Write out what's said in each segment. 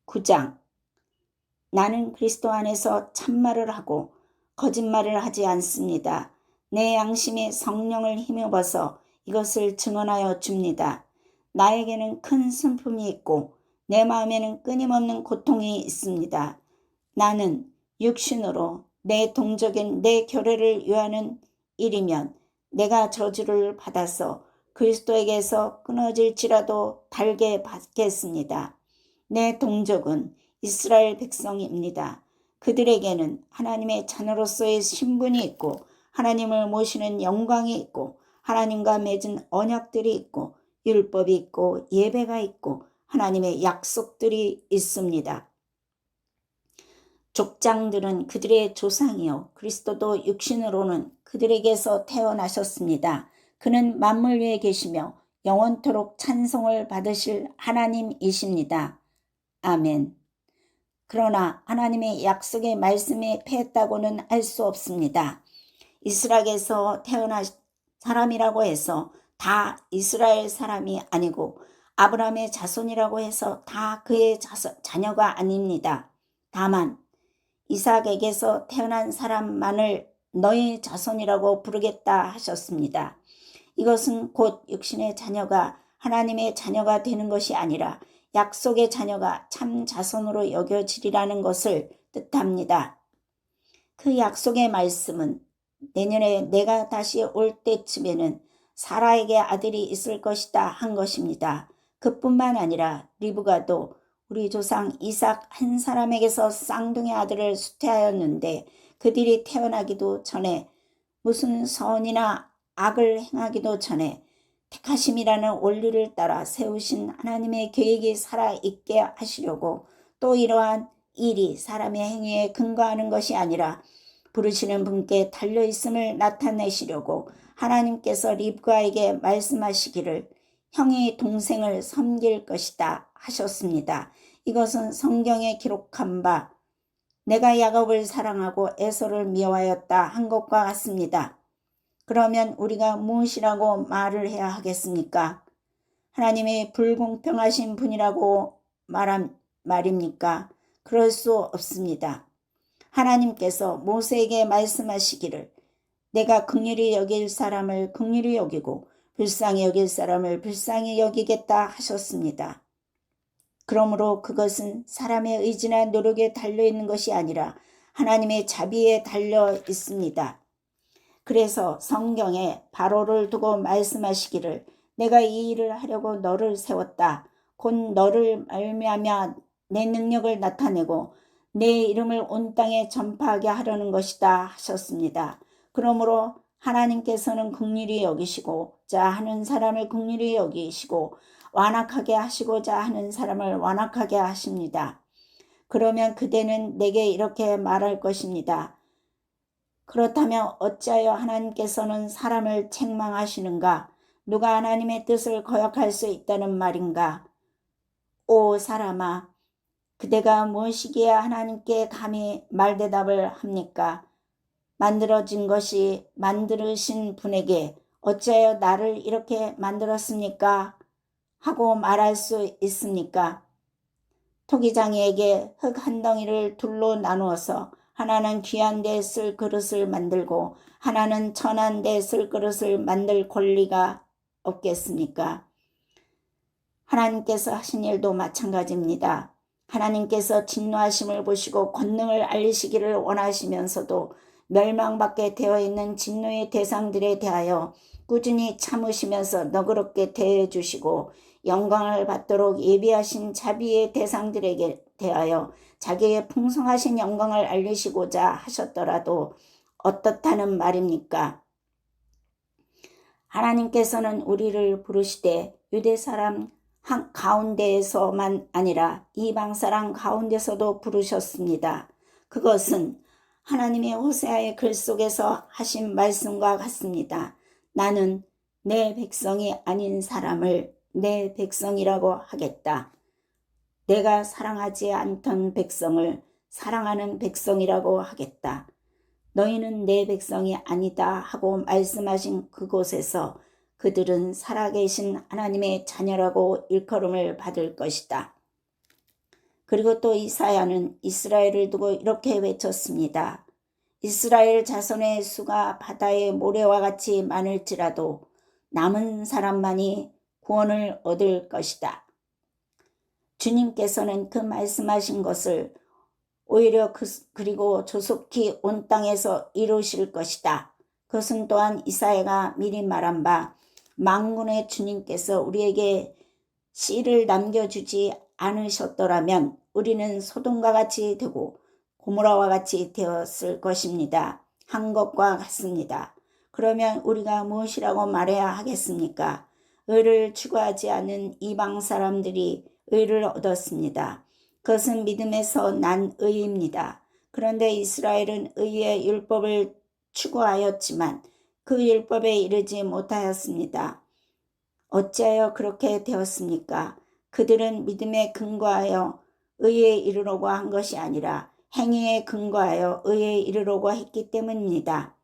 9장. 나는 그리스도 안에서 참말을 하고 거짓말을 하지 않습니다. 내 양심이 성령을 힘입어서 이것을 증언하여 줍니다. 나에게는 큰 슬픔이 있고 내 마음에는 끊임없는 고통이 있습니다. 나는 육신으로 내 동족인 내 교례를 위하는 일이면 내가 저주를 받아서 그리스도에게서 끊어질지라도 달게 받겠습니다. 내 동족은 이스라엘 백성입니다. 그들에게는 하나님의 자녀로서의 신분이 있고 하나님을 모시는 영광이 있고 하나님과 맺은 언약들이 있고 율법이 있고 예배가 있고 하나님의 약속들이 있습니다. 족장들은 그들의 조상이요 그리스도도 육신으로는 그들에게서 태어나셨습니다. 그는 만물 위에 계시며 영원토록 찬송을 받으실 하나님이십니다. 아멘. 그러나 하나님의 약속의 말씀에 패했다고는 할 수 없습니다. 이스라엘에서 태어난 사람이라고 해서 다 이스라엘 사람이 아니고 아브라함의 자손이라고 해서 다 그의 자녀가 아닙니다. 다만 이삭에게서 태어난 사람만을 너의 자손이라고 부르겠다 하셨습니다. 이것은 곧 육신의 자녀가 하나님의 자녀가 되는 것이 아니라 약속의 자녀가 참 자손으로 여겨지리라는 것을 뜻합니다. 그 약속의 말씀은 내년에 내가 다시 올 때쯤에는 사라에게 아들이 있을 것이다 한 것입니다. 그뿐만 아니라 리브가도 우리 조상 이삭 한 사람에게서 쌍둥이 아들을 수태하였는데 그들이 태어나기도 전에 무슨 선이나 악을 행하기도 전에 택하심이라는 원리를 따라 세우신 하나님의 계획이 살아있게 하시려고 또 이러한 일이 사람의 행위에 근거하는 것이 아니라 부르시는 분께 달려있음을 나타내시려고 하나님께서 립가에게 말씀하시기를 형이 동생을 섬길 것이다 하셨습니다. 이것은 성경에 기록한 바 내가 야곱을 사랑하고 에서를 미워하였다 한 것과 같습니다. 그러면 우리가 무엇이라고 말을 해야 하겠습니까? 하나님이 불공평하신 분이라고 말입니까? 그럴 수 없습니다. 하나님께서 모세에게 말씀하시기를 내가 긍휼히 여길 사람을 긍휼히 여기고 불쌍히 여길 사람을 불쌍히 여기겠다 하셨습니다. 그러므로 그것은 사람의 의지나 노력에 달려있는 것이 아니라 하나님의 자비에 달려 있습니다. 그래서 성경에 바로를 두고 말씀하시기를 내가 이 일을 하려고 너를 세웠다. 곧 너를 말미암아 내 능력을 나타내고 내 이름을 온 땅에 전파하게 하려는 것이다 하셨습니다. 그러므로 하나님께서는 긍휼히 여기시고자 하는 사람을 긍휼히 여기시고 완악하게 하시고자 하는 사람을 완악하게 하십니다. 그러면 그대는 내게 이렇게 말할 것입니다. 그렇다면 어찌하여 하나님께서는 사람을 책망하시는가? 누가 하나님의 뜻을 거역할 수 있다는 말인가? 오 사람아, 그대가 무엇이기에 하나님께 감히 말대답을 합니까? 만들어진 것이 만드신 분에게 어찌하여 나를 이렇게 만들었습니까? 하고 말할 수 있습니까? 토기장이에게 흙 한 덩이를 둘로 나누어서 하나는 귀한 데 쓸 그릇을 만들고 하나는 천한 데 쓸 그릇을 만들 권리가 없겠습니까? 하나님께서 하신 일도 마찬가지입니다. 하나님께서 진노하심을 보시고 권능을 알리시기를 원하시면서도 멸망받게 되어 있는 진노의 대상들에 대하여 꾸준히 참으시면서 너그럽게 대해 주시고 영광을 받도록 예비하신 자비의 대상들에게 대하여 자기의 풍성하신 영광을 알리시고자 하셨더라도 어떻다는 말입니까? 하나님께서는 우리를 부르시되 유대 사람 가운데에서만 아니라 이방 사람 가운데서도 부르셨습니다. 그것은 하나님의 호세아의 글 속에서 하신 말씀과 같습니다. 나는 내 백성이 아닌 사람을 내 백성이라고 하겠다. 내가 사랑하지 않던 백성을 사랑하는 백성이라고 하겠다. 너희는 내 백성이 아니다 하고 말씀하신 그곳에서 그들은 살아계신 하나님의 자녀라고 일컬음을 받을 것이다. 그리고 또 이사야는 이스라엘을 두고 이렇게 외쳤습니다. 이스라엘 자손의 수가 바다의 모래와 같이 많을지라도 남은 사람만이 구원을 얻을 것이다. 주님께서는 그 말씀하신 것을 오히려 그리고 조속히 온 땅에서 이루실 것이다. 그것은 또한 이사야가 미리 말한 바 만군의 주님께서 우리에게 씨를 남겨주지 않으셨더라면 우리는 소돔과 같이 되고 고모라와 같이 되었을 것입니다. 한 것과 같습니다. 그러면 우리가 무엇이라고 말해야 하겠습니까? 의를 추구하지 않는 이방 사람들이 의를 얻었습니다. 그것은 믿음에서 난 의입니다. 그런데 이스라엘은 의의 율법을 추구하였지만 그 율법에 이르지 못하였습니다. 어찌하여 그렇게 되었습니까? 그들은 믿음에 근거하여 의에 이르려고 한 것이 아니라 행위에 근거하여 의에 이르려고 했기 때문입니다.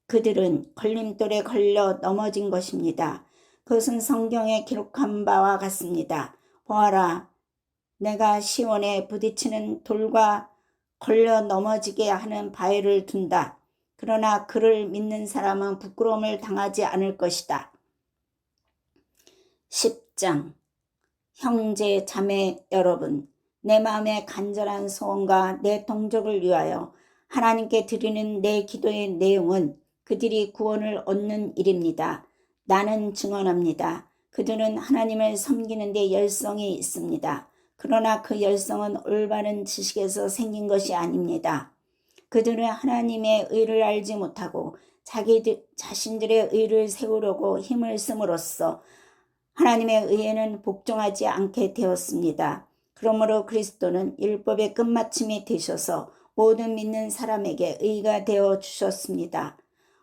그들은 걸림돌에 걸려 넘어진 것입니다. 그것은 성경에 기록한 바와 같습니다. 보아라, 내가 시온에 부딪히는 돌과 걸려 넘어지게 하는 바위를 둔다. 그러나 그를 믿는 사람은 부끄러움을 당하지 않을 것이다. 10장. 형제 자매 여러분, 내 마음의 간절한 소원과 내 동족을 위하여 하나님께 드리는 내 기도의 내용은 그들이 구원을 얻는 일입니다. 나는 증언합니다. 그들은 하나님을 섬기는 데 열성이 있습니다. 그러나 그 열성은 올바른 지식에서 생긴 것이 아닙니다. 그들은 하나님의 의를 알지 못하고 자신들의 의를 세우려고 힘을 씀으로써 하나님의 의에는 복종하지 않게 되었습니다. 그러므로 그리스도는 율법의 끝마침이 되셔서 모든 믿는 사람에게 의가 되어 주셨습니다.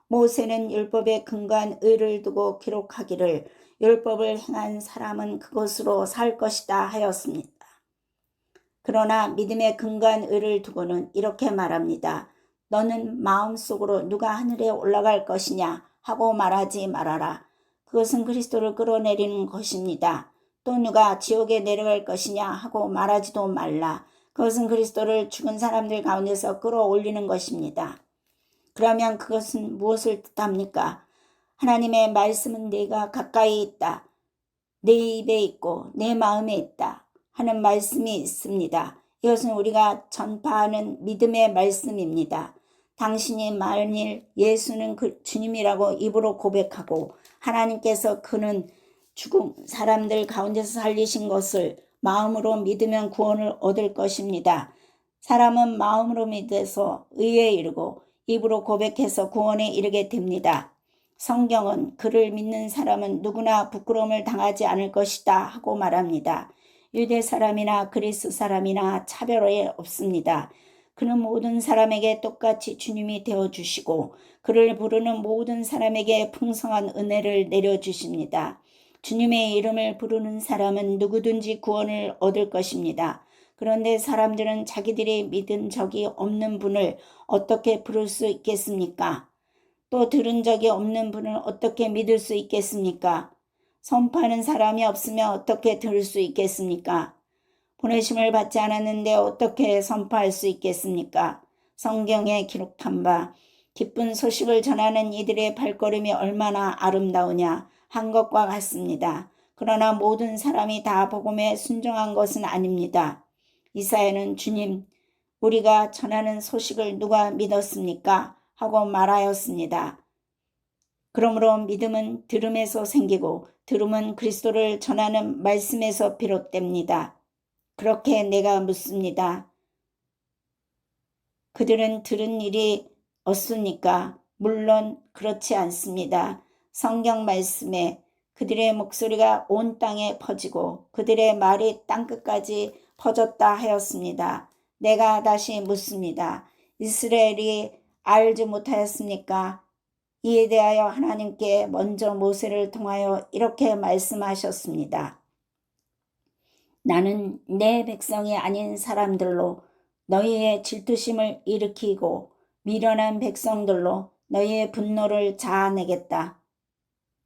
모세는 율법에 근거한 의를 두고 기록하기를 율법을 행한 사람은 그것으로 살 것이다 하였습니다. 그러나 믿음에 근거한 의를 두고는 이렇게 말합니다. 너는 마음속으로 누가 하늘에 올라갈 것이냐 하고 말하지 말아라. 그것은 그리스도를 끌어내리는 것입니다. 또 누가 지옥에 내려갈 것이냐 하고 말하지도 말라. 그것은 그리스도를 죽은 사람들 가운데서 끌어올리는 것입니다. 그러면 그것은 무엇을 뜻합니까? 하나님의 말씀은 내가 가까이 있다. 내 입에 있고 내 마음에 있다 하는 말씀이 있습니다. 이것은 우리가 전파하는 믿음의 말씀입니다. 당신이 만일 예수는 주님이라고 입으로 고백하고 하나님께서 그는 죽은 사람들 가운데서 살리신 것을 마음으로 믿으면 구원을 얻을 것입니다. 사람은 마음으로 믿어서 의에 이르고 입으로 고백해서 구원에 이르게 됩니다. 성경은 그를 믿는 사람은 누구나 부끄러움을 당하지 않을 것이다 하고 말합니다. 유대 사람이나 그리스 사람이나 차별이 없습니다. 그는 모든 사람에게 똑같이 주님이 되어주시고 그를 부르는 모든 사람에게 풍성한 은혜를 내려주십니다. 주님의 이름을 부르는 사람은 누구든지 구원을 얻을 것입니다. 그런데 사람들은 자기들이 믿은 적이 없는 분을 어떻게 부를 수 있겠습니까? 또 들은 적이 없는 분을 어떻게 믿을 수 있겠습니까? 선포하는 사람이 없으면 어떻게 들을 수 있겠습니까? 보내심을 받지 않았는데 어떻게 선포할 수 있겠습니까? 성경에 기록한 바 기쁜 소식을 전하는 이들의 발걸음이 얼마나 아름다우냐 한 것과 같습니다. 그러나 모든 사람이 다 복음에 순종한 것은 아닙니다. 이사야는 주님, 우리가 전하는 소식을 누가 믿었습니까? 하고 말하였습니다. 그러므로 믿음은 들음에서 생기고 들음은 그리스도를 전하는 말씀에서 비롯됩니다. 그렇게 내가 묻습니다. 그들은 들은 일이 없습니까? 물론 그렇지 않습니다. 성경 말씀에 그들의 목소리가 온 땅에 퍼지고 그들의 말이 땅끝까지 퍼졌다 하였습니다. 내가 다시 묻습니다. 이스라엘이 알지 못하였습니까? 이에 대하여 하나님께 먼저 모세를 통하여 이렇게 말씀하셨습니다. 나는 내 백성이 아닌 사람들로 너희의 질투심을 일으키고 미련한 백성들로 너희의 분노를 자아내겠다.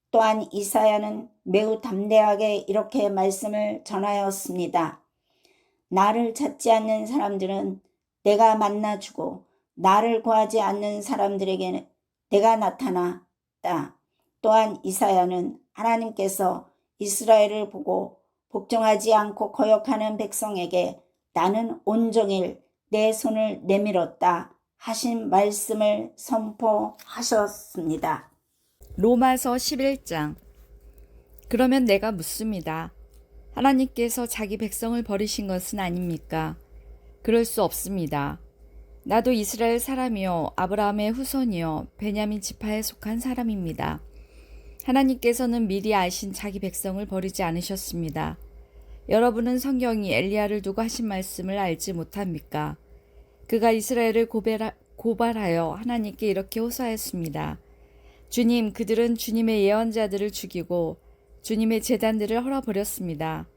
또한 이사야는 매우 담대하게 이렇게 말씀을 전하였습니다. 나를 찾지 않는 사람들은 내가 만나주고 나를 구하지 않는 사람들에게는 내가 나타났다. 또한 이사야는 하나님께서 이스라엘을 보고 복종하지 않고 거역하는 백성에게 나는 온종일 내 손을 내밀었다 하신 말씀을 선포하셨습니다. 로마서 11장. 그러면 내가 묻습니다. 하나님께서 자기 백성을 버리신 것은 아닙니까? 그럴 수 없습니다. 나도 이스라엘 사람이요 아브라함의 후손이요 베냐민 지파에 속한 사람입니다. 하나님께서는 미리 아신 자기 백성을 버리지 않으셨습니다. 여러분은 성경이 엘리야를 두고 하신 말씀을 알지 못합니까? 그가 이스라엘을 고발하여 하나님께 이렇게 호소하였습니다. 주님, 그들은 주님의 예언자들을 죽이고 주님의 제단들을 헐어버렸습니다.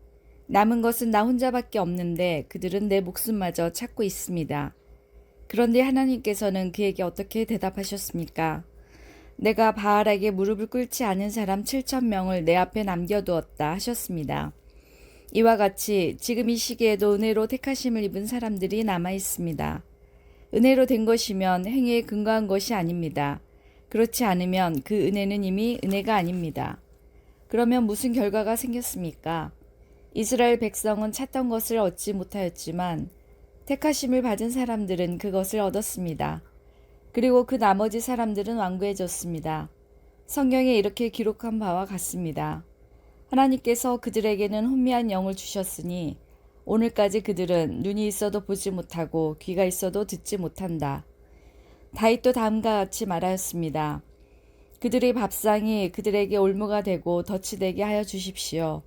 남은 것은 나 혼자밖에 없는데 그들은 내 목숨마저 찾고 있습니다. 그런데 하나님께서는 그에게 어떻게 대답하셨습니까? 내가 바알에게 무릎을 꿇지 않은 사람 7,000명을 내 앞에 남겨두었다 하셨습니다. 이와 같이 지금 이 시기에도 은혜로 택하심을 입은 사람들이 남아 있습니다. 은혜로 된 것이면 행위에 근거한 것이 아닙니다. 그렇지 않으면 그 은혜는 이미 은혜가 아닙니다. 그러면 무슨 결과가 생겼습니까? 이스라엘 백성은 찾던 것을 얻지 못하였지만 택하심을 받은 사람들은 그것을 얻었습니다. 그리고 그 나머지 사람들은 완고해졌습니다. 성경에 이렇게 기록한 바와 같습니다. 하나님께서 그들에게는 혼미한 영을 주셨으니 오늘까지 그들은 눈이 있어도 보지 못하고 귀가 있어도 듣지 못한다. 다윗도 다음과 같이 말하였습니다. 그들의 밥상이 그들에게 올무가 되고 덫이 되게 하여 주십시오.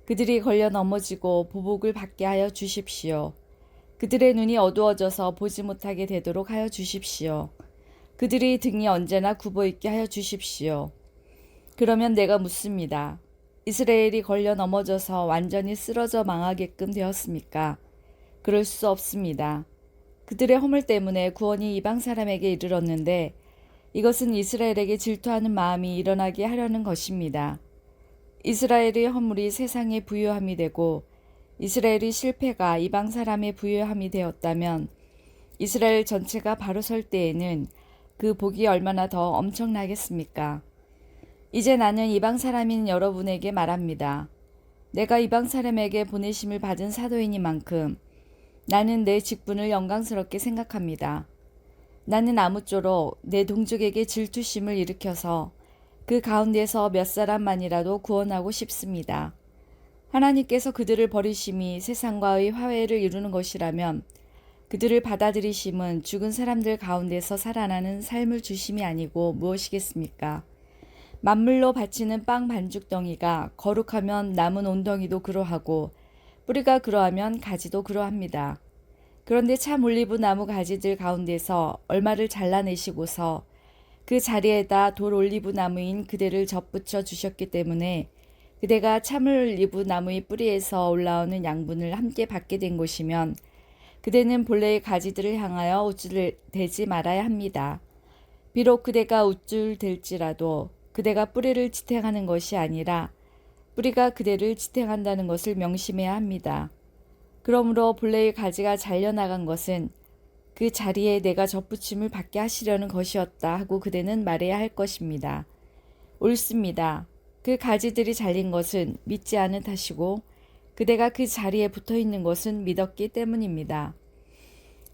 그들이 걸려 넘어지고 보복을 받게 하여 주십시오. 그들의 눈이 어두워져서 보지 못하게 되도록 하여 주십시오. 그들의 등이 언제나 굽어있게 하여 주십시오. 그러면 내가 묻습니다. 이스라엘이 걸려 넘어져서 완전히 쓰러져 망하게끔 되었습니까? 그럴 수 없습니다. 그들의 허물 때문에 구원이 이방 사람에게 이르렀는데 이것은 이스라엘에게 질투하는 마음이 일어나게 하려는 것입니다. 이스라엘의 허물이 세상의 부요함이 되고 이스라엘의 실패가 이방 사람의 부요함이 되었다면 이스라엘 전체가 바로 설 때에는 그 복이 얼마나 더 엄청나겠습니까? 이제 나는 이방 사람인 여러분에게 말합니다. 내가 이방 사람에게 보내심을 받은 사도이니만큼 나는 내 직분을 영광스럽게 생각합니다. 나는 아무쪼록 내 동족에게 질투심을 일으켜서 그 가운데서 몇 사람만이라도 구원하고 싶습니다. 하나님께서 그들을 버리심이 세상과의 화해를 이루는 것이라면 그들을 받아들이심은 죽은 사람들 가운데서 살아나는 삶을 주심이 아니고 무엇이겠습니까? 만물로 바치는 빵 반죽덩이가 거룩하면 남은 온덩이도 그러하고 뿌리가 그러하면 가지도 그러합니다. 그런데 참 올리브 나무 가지들 가운데서 얼마를 잘라내시고서 그 자리에다 돌 올리브 나무인 그대를 접붙여 주셨기 때문에 그대가 참을 올리브 나무의 뿌리에서 올라오는 양분을 함께 받게 된 것이면 그대는 본래의 가지들을 향하여 우쭐대지 말아야 합니다. 비록 그대가 우쭐댈지라도 그대가 뿌리를 지탱하는 것이 아니라 뿌리가 그대를 지탱한다는 것을 명심해야 합니다. 그러므로 본래의 가지가 잘려나간 것은 그 자리에 내가 접붙임을 받게 하시려는 것이었다 하고 그대는 말해야 할 것입니다. 옳습니다. 그 가지들이 잘린 것은 믿지 않은 탓이고 그대가 그 자리에 붙어 있는 것은 믿었기 때문입니다.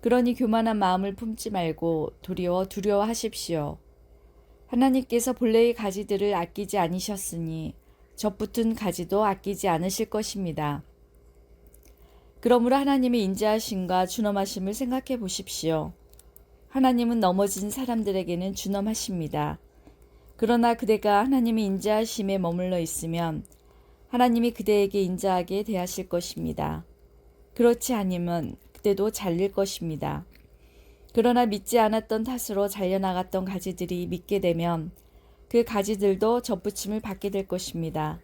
그러니 교만한 마음을 품지 말고 도리어 두려워하십시오. 하나님께서 본래의 가지들을 아끼지 않으셨으니 접붙은 가지도 아끼지 않으실 것입니다. 그러므로 하나님의 인자하심과 준엄하심을 생각해 보십시오. 하나님은 넘어진 사람들에게는 준엄하십니다. 그러나 그대가 하나님의 인자하심에 머물러 있으면 하나님이 그대에게 인자하게 대하실 것입니다. 그렇지 않으면 그대도 잘릴 것입니다. 그러나 믿지 않았던 탓으로 잘려나갔던 가지들이 믿게 되면 그 가지들도 접붙임을 받게 될 것입니다.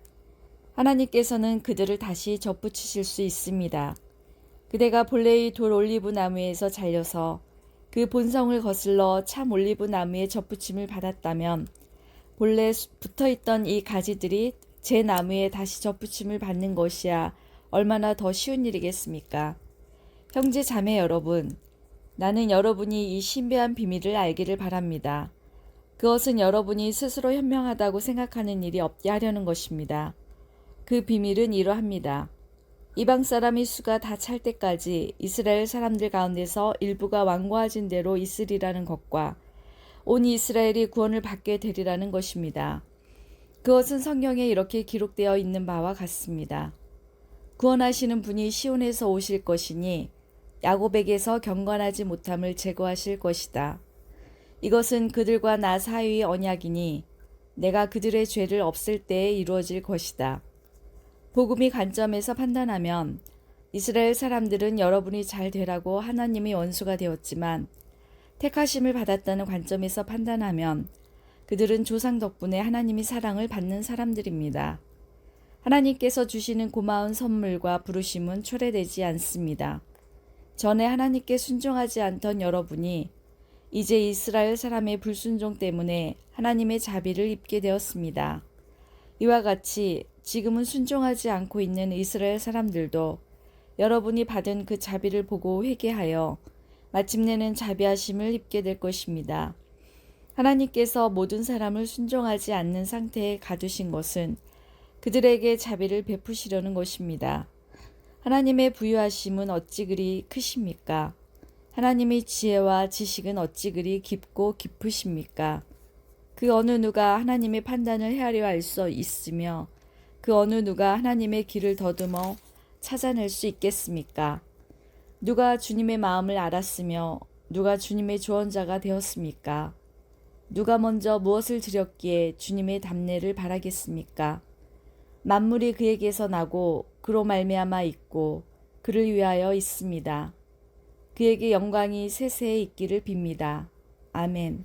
하나님께서는 그들을 다시 접붙이실 수 있습니다. 그대가 본래의 돌 올리브 나무에서 잘려서 그 본성을 거슬러 참 올리브 나무에 접붙임을 받았다면 본래 붙어있던 이 가지들이 제 나무에 다시 접붙임을 받는 것이야 얼마나 더 쉬운 일이겠습니까? 형제 자매 여러분, 나는 여러분이 이 신비한 비밀을 알기를 바랍니다. 그것은 여러분이 스스로 현명하다고 생각하는 일이 없게 하려는 것입니다. 그 비밀은 이러합니다. 이방 사람의 수가 다 찰 때까지 이스라엘 사람들 가운데서 일부가 완고하진 대로 있으리라는 것과 온 이스라엘이 구원을 받게 되리라는 것입니다. 그것은 성경에 이렇게 기록되어 있는 바와 같습니다. 구원하시는 분이 시온에서 오실 것이니 야곱에게서 경건하지 못함을 제거하실 것이다. 이것은 그들과 나 사이의 언약이니 내가 그들의 죄를 없앨 때에 이루어질 것이다. 복음의 관점에서 판단하면 이스라엘 사람들은 여러분이 잘 되라고 하나님의 원수가 되었지만 택하심을 받았다는 관점에서 판단하면 그들은 조상 덕분에 하나님의 사랑을 받는 사람들입니다. 하나님께서 주시는 고마운 선물과 부르심은 초래되지 않습니다. 전에 하나님께 순종하지 않던 여러분이 이제 이스라엘 사람의 불순종 때문에 하나님의 자비를 입게 되었습니다. 이와 같이 지금은 순종하지 않고 있는 이스라엘 사람들도 여러분이 받은 그 자비를 보고 회개하여 마침내는 자비하심을 입게 될 것입니다. 하나님께서 모든 사람을 순종하지 않는 상태에 가두신 것은 그들에게 자비를 베푸시려는 것입니다. 하나님의 부유하심은 어찌 그리 크십니까? 하나님의 지혜와 지식은 어찌 그리 깊고 깊으십니까? 그 어느 누가 하나님의 판단을 헤아려 알 수 있으며 그 어느 누가 하나님의 길을 더듬어 찾아낼 수 있겠습니까? 누가 주님의 마음을 알았으며 누가 주님의 조언자가 되었습니까? 누가 먼저 무엇을 드렸기에 주님의 답례를 바라겠습니까? 만물이 그에게서 나고 그로 말미암아 있고 그를 위하여 있습니다. 그에게 영광이 세세에 있기를 빕니다. 아멘.